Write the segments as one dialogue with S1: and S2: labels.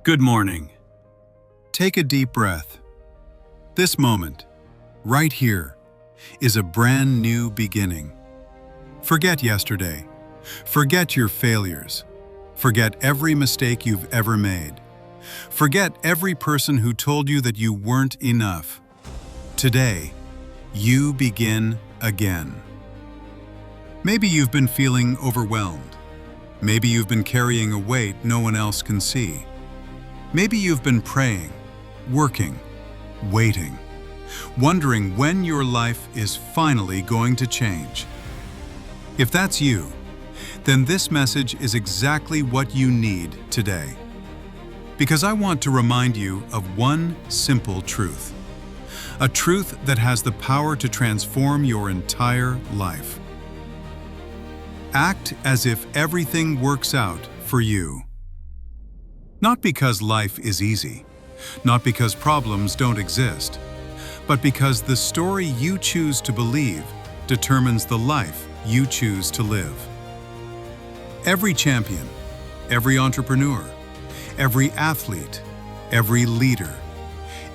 S1: Good morning. Take a deep breath. This moment, right here, is a brand new beginning. Forget yesterday. Forget your failures. Forget every mistake you've ever made. Forget every person who told you that you weren't enough. Today, you begin again. Maybe you've been feeling overwhelmed. Maybe you've been carrying a weight no one else can see. Maybe you've been praying, working, waiting, wondering when your life is finally going to change. If that's you, then this message is exactly what you need today. Because I want to remind you of one simple truth. A truth that has the power to transform your entire life. Act as if everything works out for you. Not because life is easy, not because problems don't exist, but because the story you choose to believe determines the life you choose to live. Every champion, every entrepreneur, every athlete, every leader,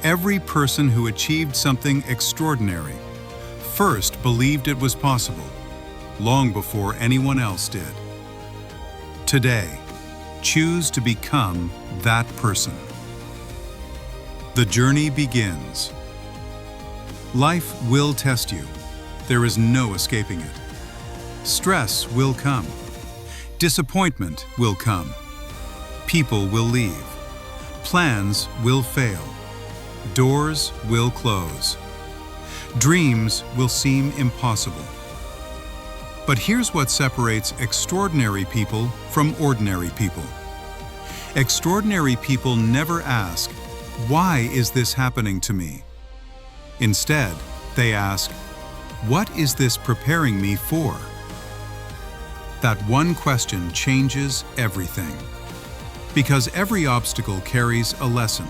S1: every person who achieved something extraordinary first believed it was possible, long before anyone else did. Today, choose to become that person. The journey begins. Life will test you. There is no escaping it. Stress will come. Disappointment will come. People will leave. Plans will fail. Doors will close. Dreams will seem impossible. But here's what separates extraordinary people from ordinary people. Extraordinary people never ask, "Why is this happening to me?" Instead, they ask, "What is this preparing me for?" That one question changes everything. Because every obstacle carries a lesson.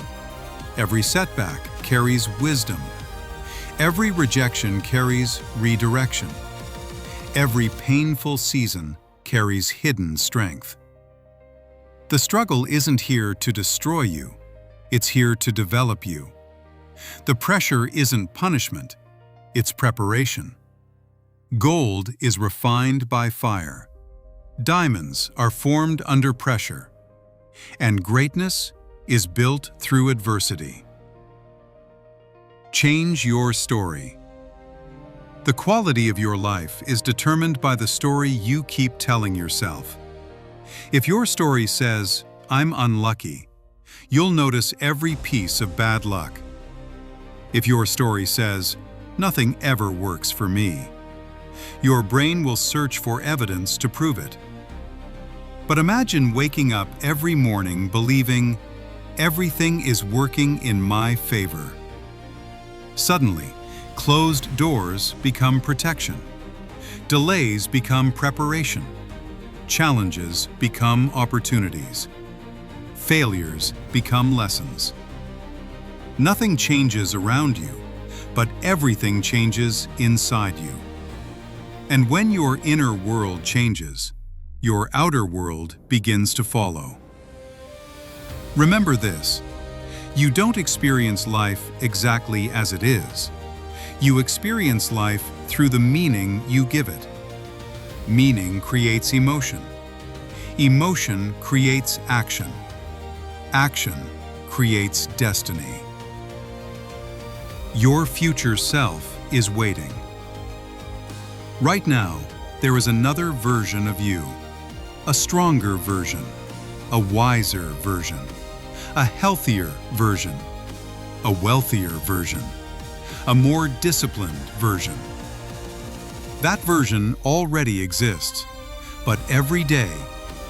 S1: Every setback carries wisdom. Every rejection carries redirection. Every painful season carries hidden strength. The struggle isn't here to destroy you, it's here to develop you. The pressure isn't punishment, it's preparation. Gold is refined by fire. Diamonds are formed under pressure. And greatness is built through adversity. Change your story. The quality of your life is determined by the story you keep telling yourself. If your story says, "I'm unlucky," you'll notice every piece of bad luck. If your story says, "Nothing ever works for me," your brain will search for evidence to prove it. But imagine waking up every morning believing, "Everything is working in my favor." Suddenly, closed doors become protection. Delays become preparation. Challenges become opportunities. Failures become lessons. Nothing changes around you, but everything changes inside you. And when your inner world changes, your outer world begins to follow. Remember this: you don't experience life exactly as it is. You experience life through the meaning you give it. Meaning creates emotion. Emotion creates action. Action creates destiny. Your future self is waiting. Right now, there is another version of you. A stronger version. A wiser version. A healthier version. A wealthier version. A more disciplined version. That version already exists, but every day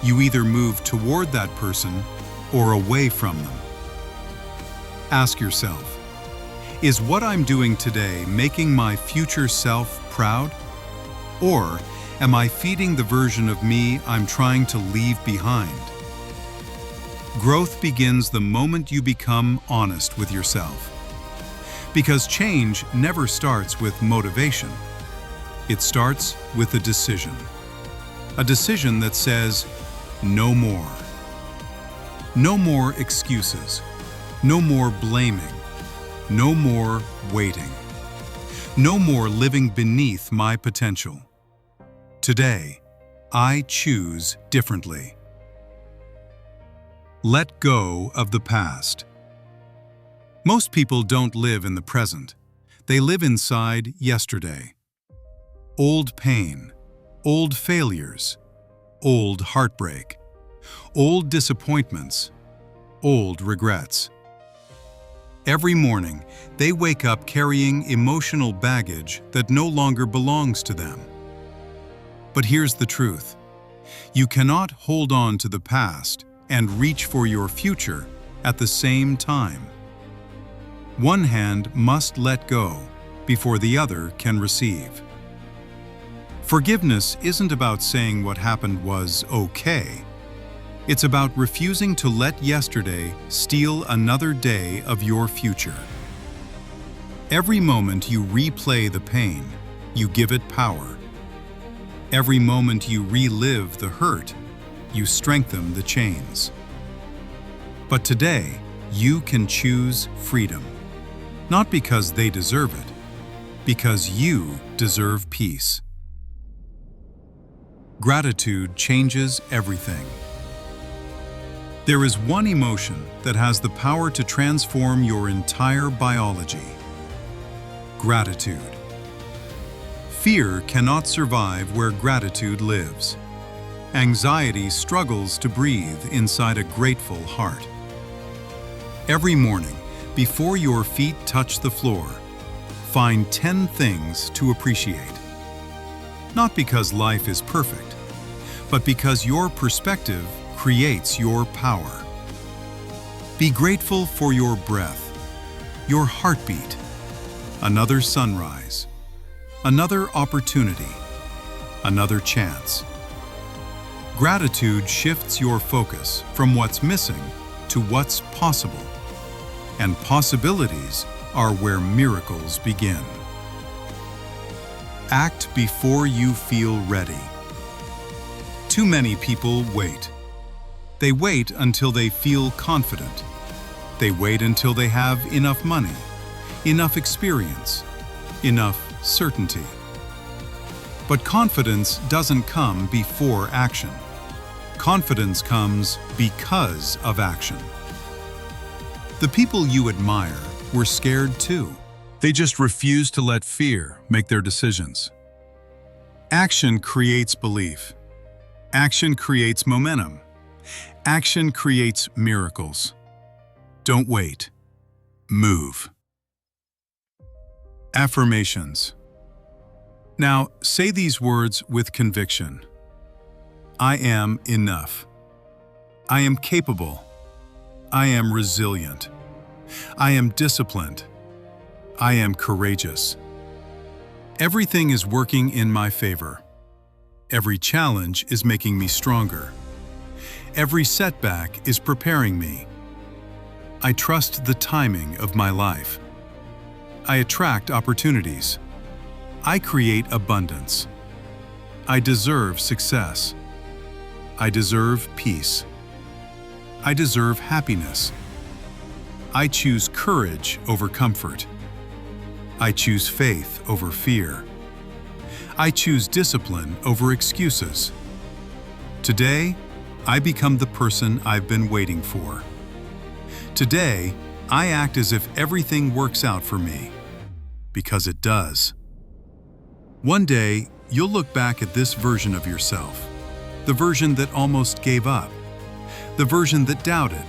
S1: you either move toward that person or away from them. Ask yourself, is what I'm doing today making my future self proud? Or am I feeding the version of me I'm trying to leave behind? Growth begins the moment you become honest with yourself. Because change never starts with motivation. It starts with a decision. A decision that says, no more. No more excuses. No more blaming. No more waiting. No more living beneath my potential. Today, I choose differently. Let go of the past. Most people don't live in the present. They live inside yesterday. Old pain, old failures, old heartbreak, old disappointments, old regrets. Every morning, they wake up carrying emotional baggage that no longer belongs to them. But here's the truth. You cannot hold on to the past and reach for your future at the same time. One hand must let go before the other can receive. Forgiveness isn't about saying what happened was okay. It's about refusing to let yesterday steal another day of your future. Every moment you replay the pain, you give it power. Every moment you relive the hurt, you strengthen the chains. But today, you can choose freedom. Not because they deserve it, because you deserve peace. Gratitude changes everything. There is one emotion that has the power to transform your entire biology. Gratitude. Fear cannot survive where gratitude lives. Anxiety struggles to breathe inside a grateful heart. Every morning, before your feet touch the floor, find 10 things to appreciate. Not because life is perfect, but because your perspective creates your power. Be grateful for your breath, your heartbeat, another sunrise, another opportunity, another chance. Gratitude shifts your focus from what's missing to what's possible. And possibilities are where miracles begin. Act before you feel ready. Too many people wait. They wait until they feel confident. They wait until they have enough money, enough experience, enough certainty. But confidence doesn't come before action. Confidence comes because of action. The people you admire were scared too. They just refused to let fear make their decisions. Action creates belief. Action creates momentum. Action creates miracles. Don't wait. Move. Affirmations. Now, say these words with conviction. I am enough. I am capable. I am resilient. I am disciplined. I am courageous. Everything is working in my favor. Every challenge is making me stronger. Every setback is preparing me. I trust the timing of my life. I attract opportunities. I create abundance. I deserve success. I deserve peace. I deserve happiness. I choose courage over comfort. I choose faith over fear. I choose discipline over excuses. Today, I become the person I've been waiting for. Today, I act as if everything works out for me, because it does. One day, you'll look back at this version of yourself, the version that almost gave up, the version that doubted,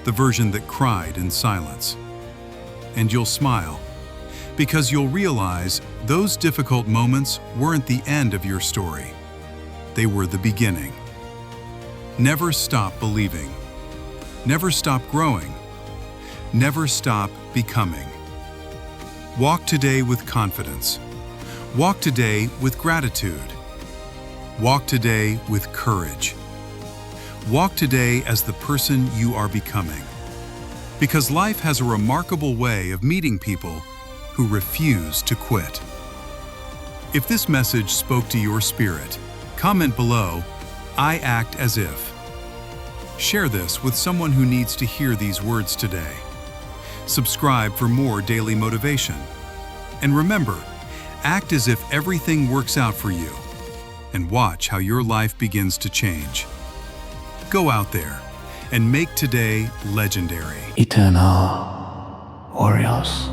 S1: the version that cried in silence. And you'll smile, because you'll realize those difficult moments weren't the end of your story. They were the beginning. Never stop believing. Never stop growing. Never stop becoming. Walk today with confidence. Walk today with gratitude. Walk today with courage. Walk today as the person you are becoming. Because life has a remarkable way of meeting people who refuse to quit. If this message spoke to your spirit, comment below, I act as if. Share this with someone who needs to hear these words today. Subscribe for more daily motivation. And remember, act as if everything works out for you, and watch how your life begins to change. Go out there and make today legendary.
S2: Eternal warriors.